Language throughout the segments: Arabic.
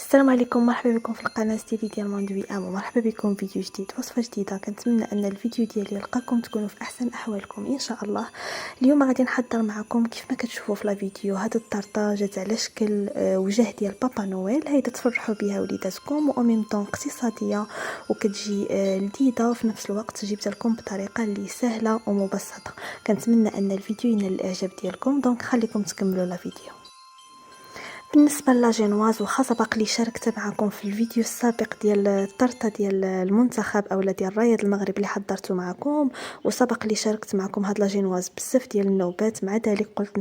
السلام عليكم، مرحبا بكم في القناه ديالي ديال موندوي امو. مرحبا بكم في فيديو جديد، وصفه جديده. كنتمنى ان الفيديو ديالي يلقاكم تكونوا في احسن احوالكم ان شاء الله. اليوم غادي نحضر معكم كيف ما كتشوفوا في لا فيديو. هاد الطرطه جات على شكل وجه ديال بابا نويل، هيدا تفرحوا بها وليداتكم، و ميم طون اقتصاديه وكتجي لذيذه، وفي نفس الوقت جبت لكم بطريقه اللي سهله ومبسطه. كنتمنى ان الفيديو ينال الاعجاب ديالكم، دونك خليكم تكملوا لا فيديو. بالنسبه لاجينواز، وخا سبق لي شاركت معكم في الفيديو السابق ديال الطرطه ديال المنتخب اولا ديال الرياض المغرب اللي حضرته معكم، وسبق لي شاركت معكم هاد لاجينواز بزاف ديال النوبات. مع ذلك قلت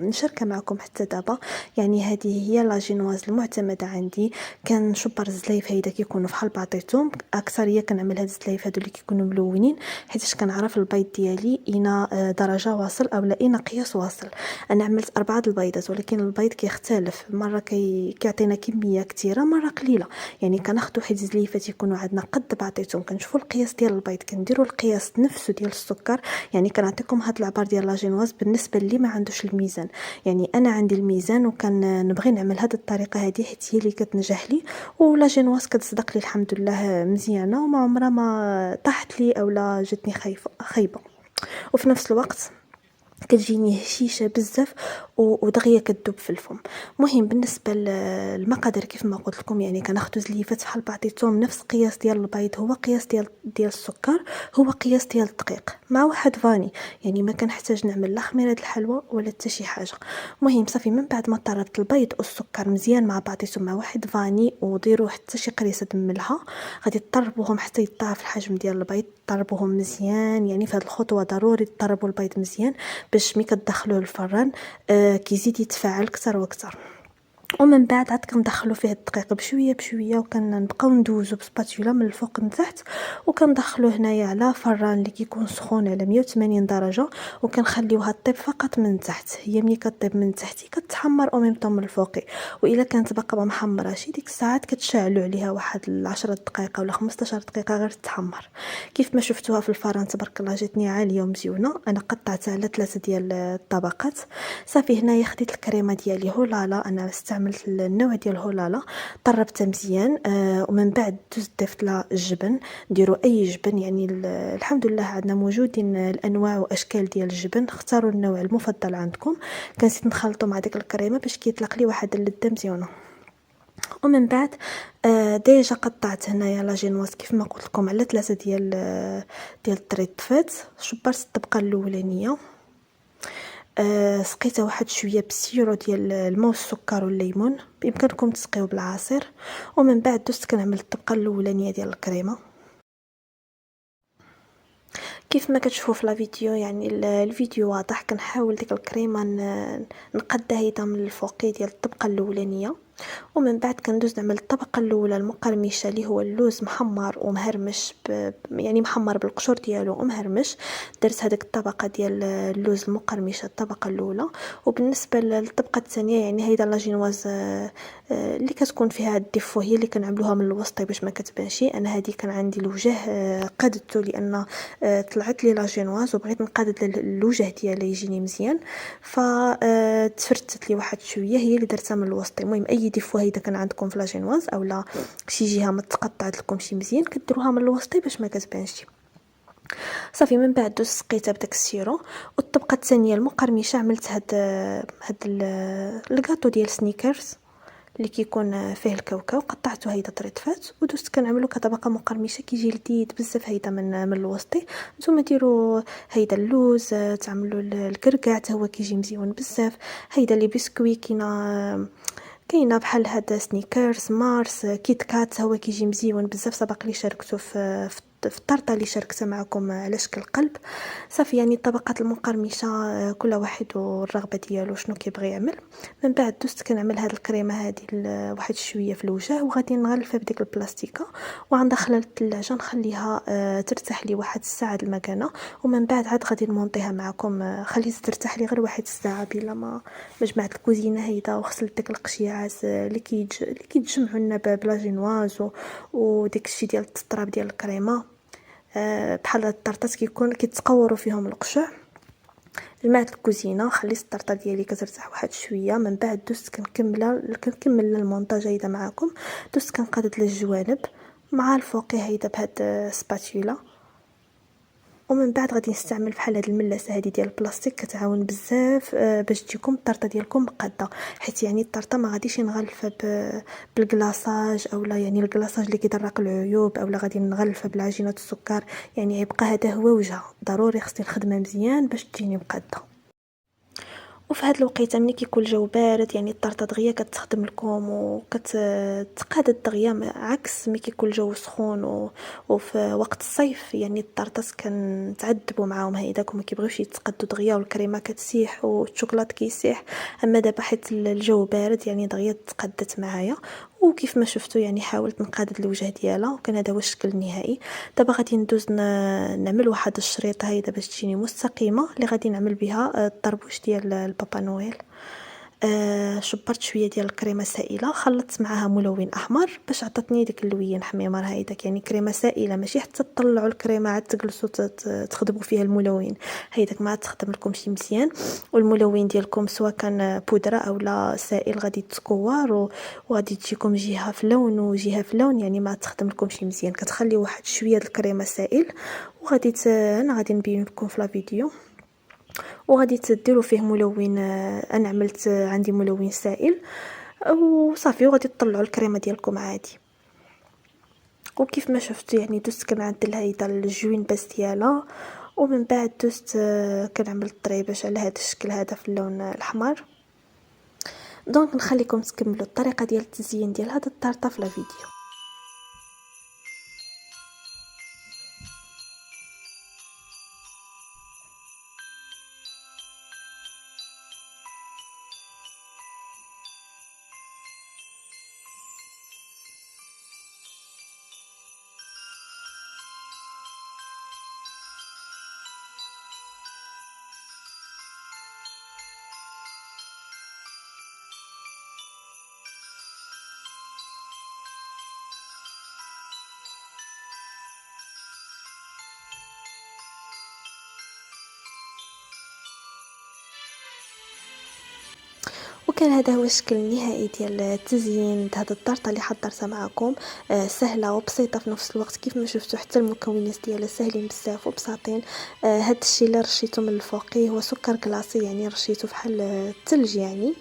نشارك معكم حتى دابا. يعني هذه هي لاجينواز المعتمده عندي. كنشبر الزلايف هيدا كيكونوا فحال بعضيتهم، اكثريه كنعمل هاد الزلايف هادو اللي كيكونوا ملونين، حيت كنعرف البيض ديالي اين درجه واصل اولا اين قياس واصل. انا عملت 4 البيضات، ولكن البيض كيختلف، مره كيعطينا كميه كثيره، مره قليله. يعني كناخذوا حيت زليفات يكونوا عندنا قد بعضيتهم، كنشوفوا القياس ديال البيض، كنديروا القياس نفسه ديال السكر. يعني كنعطيكم هاد العبار ديال لاجينواز بالنسبه اللي ما عندوش الميزان. يعني انا عندي الميزان، وكنبغي نعمل هاد الطريقه هذه حيت هي اللي كتنجح لي، ولاجينواز كتصدق لي الحمد لله مزيانه، وما عمرها ما طاحت لي اولا جاتني خايبه. وفي نفس الوقت كتجيني هشيشه بزاف ودغيا كتذوب في الفم. مهم بالنسبه للمقادير كيف ما قلت لكم، يعني كناخذ زليفات بحال بعضيتهم، نفس قياس ديال البيض هو قياس ديال السكر، هو قياس ديال الدقيق، مع واحد فاني. يعني ما كنحتاج نعمل لا خميره الحلوى ولا حتى شي حاجه. مهم صافي، من بعد ما طربت البيض والسكر مزيان مع بعضيتهم مع واحد فاني، وديروا حتى شي قريصه د الملحه، غادي تطربوهم حتى يضاعف الحجم ديال البيض. طربوهم مزيان، يعني في هذه الخطوه ضروري تطربوا البيض مزيان باش ملي كتدخلوه للفران كيزيد يتفاعل اكثر واكثر. ومن بعد عاد كندخلوا فيه الدقيق بشويه بشويه، وكنبقاو ندوزو بسباتولا من الفوق لتحت، وكندخلوه هنايا على فران اللي كيكون سخون على 180 درجه، وكنخليوها طيب فقط من تحت. هي ملي كطيب من تحت كتحمر او ميم طون من الفوقي، والا كانت باقا ما محمراش ديك الساعات كتشعلوا عليها واحد 10 دقائق ولا 15 دقيقه غير تتحمر. كيف ما شفتوها في الفران تبارك الله جاتني عاليه ومزيونه. انا قطعتها على 3 ديال الطبقات. صافي هنايا خديت الكريمه ديالي هولالا، انا استعملت النوع ديال هولالا، طربتها مزيان. ومن بعد ضفت لها الجبن. ديروا اي جبن، يعني الحمد لله عندنا موجودين الانواع واشكال ديال الجبن، اختاروا النوع المفضل عندكم. كنزيد نخلطو مع ديك الكريمه باش كيطلق لي واحد اللذه مزيونه. ومن بعد ديجا قطعت هنايا لاجينواز كيف ما قلت لكم على 3 ديال الطريطفات. شبرت الطبقه الاولانيه، سقيتها واحد شويه بالسيرو ديال الماء والسكر والليمون، بامكانكم تسقيو بالعصير. ومن بعد دوزت كنعمل الطبقه الاولانيه ديال الكريمه كيف ما كتشوفوا في لا فيديو. يعني الفيديو واضح، كنحاول ديك الكريمه نقدها هيدا من الفوقي ديال الطبقه الاولانيه. ومن بعد كندوز نعمل الطبقه الاولى المقرمشه اللي هو اللوز محمر ومهرمش يعني محمر بالقشور ديالو ومهرمش. درت هذيك الطبقه ديال اللوز المقرمشه الطبقه الاولى. وبالنسبه للطبقه الثانيه، يعني هيدا لاجينواز اللي كتكون فيها الديفو، هي اللي كنعملوها من الوسط باش ما كتبانش. انا هذه كان عندي الوجه قادته، لان طلعت لي لاجينواز وبغيت نقادد الوجه ديالها يجيني مزيان، فتفرتت لي واحد شويه، هي اللي درتها من الوسط. المهم اي ديفو هيدا كان عندكم في لاجينواز اولا شي جهه ما تقطعت لكم شي مزيان، كديروها من الوسط باش ما كتبانش. صافي من بعد دوز سقيتها بداك السيرو. والطبقه الثانيه المقرمشه عملت هاد الكاطو ديال سنيكرز اللي كيكون فيه الكاوكاو، قطعته هيدا طريطفات ودوزت كنعملو كطبقه مقرمشه، كيجي لذيذ بزاف هيدا من الوسطي. نتوما ديروا هيدا اللوز، تعملوا الكركاع حتى هو كيجي مزيون بزاف. هيدا لي بسكوي كاينه بحال هذا سنيكرز مارس كيت كات، هو كيجي مزيون بزاف. سبق لي شاركته في الطرطه اللي شاركتها معكم على شكل قلب. صافي يعني الطبقات المقرمشه كل واحد والرغبه ديالو شنو كيبغي يعمل. من بعد دوزت كنعمل هاد الكريمه هذه واحد شويه في الوجه، وغادي نغلفها بديك البلاستيكه وغندخلها للثلاجه نخليها ترتاح لي واحد الساعه المكانه. ومن بعد عاد غادي نمونطيها معكم. خليت ترتاح لي غير واحد الساعه بلا ما جمعت الكوزينه هيدا، وغسلت داك القشيعات اللي كيتجمعوا لنا بلاجينواز وديك الشيء ديال التطراب ديال الكريمه. بحال الطرطات كيتقوروا فيهم القشع. جمعت الكوزينه، خليت الطرطه ديالي كترتاح واحد شويه. من بعد دوزت كنكمل المونتاج هيدا معكم. دوزت كنقادت الجوانب مع الفوقي هيدا بهاد سباتولا. ومن بعد غادي نستعمل بحال هاد الملاسه هادي ديال البلاستيك، كتعاون بزاف باش تجيكم الطرطه ديالكم مقاده. حيت يعني الطرطه ما غاديش نغلفها بالكلاصاج اولا يعني الكلاصاج اللي كيدرق العيوب، اولا غادي نغلفها بالعجينه السكر. يعني يبقى هذا هو وجهها، ضروري خصني نخدمها مزيان باش تجيني مقاده. وفي هاد الوقيته ملي كيكون الجو بارد يعني الطرطه دغيا كتخدم لكم وكتقاد دغيا، عكس ملي كيكون الجو سخون. وفي وقت الصيف يعني الطرطات كنتعذبوا معاهم هيداك، وما كيبغيوش يتقادوا دغيا، والكريمه كتسيح والشوكولات كيسيح. اما دابا حيت الجو بارد يعني دغيا تقادت معايا. وكيف ما شفتوا يعني حاولت نقادد الوجه ديالها، وكان هذا هو الشكل النهائي. دابا غادي ندوز نعمل واحد الشريطه هيدا باش تجيني مستقيمه، اللي غادي نعمل بها الطربوش ديال البابا نويل. شبرت شويه ديال الكريمه سائله، خلطت معاها ملون احمر باش عطاتني داك اللوين حميمر هيداك. يعني كريمه سائله، ماشي حتى تطلعوا الكريمه عاد تجلسوا تخدموا فيها الملون هيداك، ما تخدم لكم شي مزيان. والملون ديالكم سواء كان بودره اولا سائل غادي تكوار وغادي تجيكم جهه في لون وجهه في لون، يعني ما تخدم لكم شي مزيان. كتخلي واحد شويه د الكريمه سائل وغادي انا غادي نبين لكم في لا فيديو. وغادي تديروا فيه ملون، انا عملت عندي ملون سائل وصافي. وغادي تطلعوا الكريمه ديالكم عادي. وكيف ما شفتوا يعني دوزت كنعدل هيدا الجوين باس ديالها. ومن بعد دوزت كنعمل الطريباش على هذا الشكل هذا في اللون الاحمر. دونك نخليكم تكملوا الطريقه ديال التزيين ديال هذا الطرطه في لا فيديو. وكان هذا هو الشكل النهائي ديال التزيين هذا الطرطه اللي حضرتها معكم. سهله وبسيطه في نفس الوقت. كيف ما شفتوا حتى المكونات ديالها سهلين بزاف وبساطين. هذا الشيء اللي رشيته من الفوقي هو سكر كلاصي، يعني رشيته بحال الثلج يعني.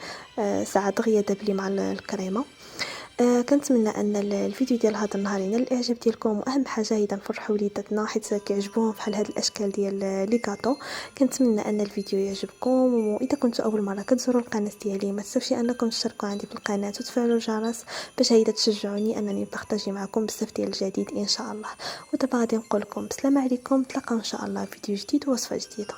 ساعه دغيا داب لي مع الكريمه. كنتمنى ان الفيديو ديال هذا النهار ينال الاعجاب ديالكم، واهم حاجه اذا نفرحوا وليداتنا حيت كيعجبوهم بحال هاد الاشكال ديال لي كاطو. كنتمنى ان الفيديو يعجبكم، واذا كنتوا اول مره كتزوروا القناه ديالي ما تنساوش انكم تشتركوا عندي في القناه وتفعلوا الجرس باش هيدا تشجعوني انني نبارطاجي معكم بزاف ديال الجديد ان شاء الله. ودابا غادي نقول لكم بسلام عليكم، نتلاقاو ان شاء الله في فيديو جديد ووصفه جديده.